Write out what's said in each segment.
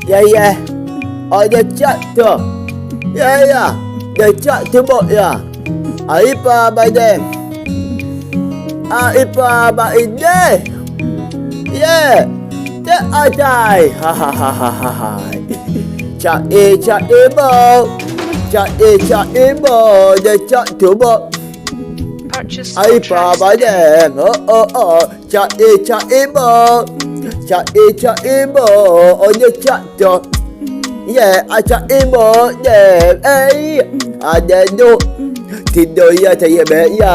yeah. Ada cat tu. Ya. Dia cat tu bok ya. Aipa badem. Aipa baide. Yeah. Te adai. Ha ha ha ha ha. Cat bok. Cat bok. Dia cat tu bok. Purchase Ai full pa tracks ba today. dem cha e bo oye cha to yeah cha e bo dem ai ada do tido ya ta ye be ya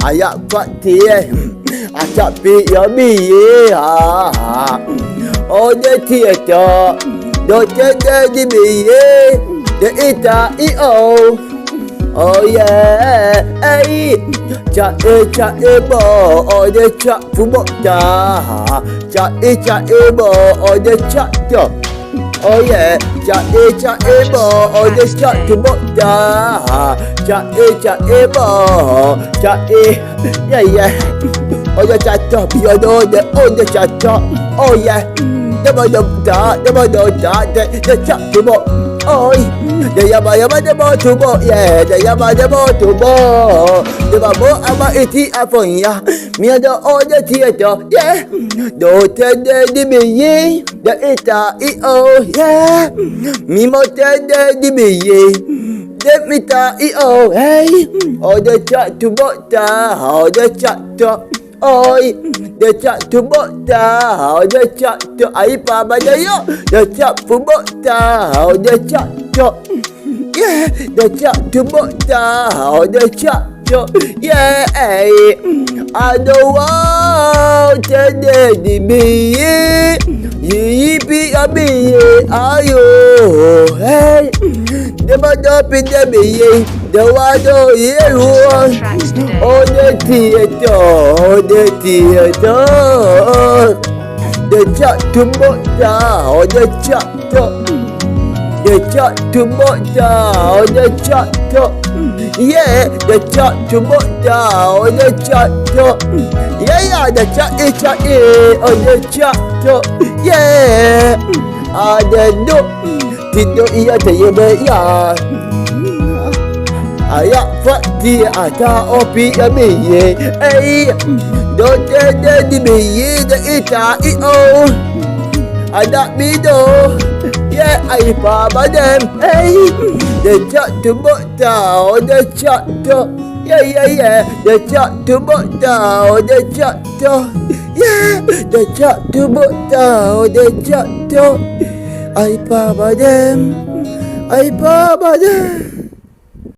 aya fa ti cha pi ya bi ha oye ti to do te di bi de ita I o. Oh yeah, hey, cha e bo, oh the cha fu bo da, cha e bo, oh the cha do, oh yeah, cha e bo, oh the cha tu bo da, cha e bo, yeah, oh the cha do, you know the cha do, oh yeah, the cha tu bo. Oi, dia yaba demo tubo, yeah, dia yaba demo tubo. Dia babo ama iti afon ya, mi ada oda theater, yeah. Do tende di biyi, da ita I o, yeah. Mi mo tende di biyi, de mita I o, hey. Oda chat tubo ta, oda chat to. Oi, dia cak tu bota, dia cak tu aipa badaya, dia cak fu bota, dia cak tu, yeah, dia cak tu bota, dia cak tu, yeah, ada wow, tende di biye, yipi abiye, ayo, hey, dia pada pindah biye, dia wado yeru. Tracks today. Oh the theater, the chat to bota, oh the chat to, the chat to bota, oh the chat to, yeah, the chat to bota, oh the chat to, yeah, the chat oh the chat to, yeah, ada do, tidur ia terjebak ya. Ayak fakti ada opi abiye, ay, do tende di biye de ita I o, ada bido, yeah, ay pa badem, ay, de chat tu bota, de chat tu, yeah, de chat tu bota, de chat tu, yeah, de chat tu bota, de chat tu, ay pa badem.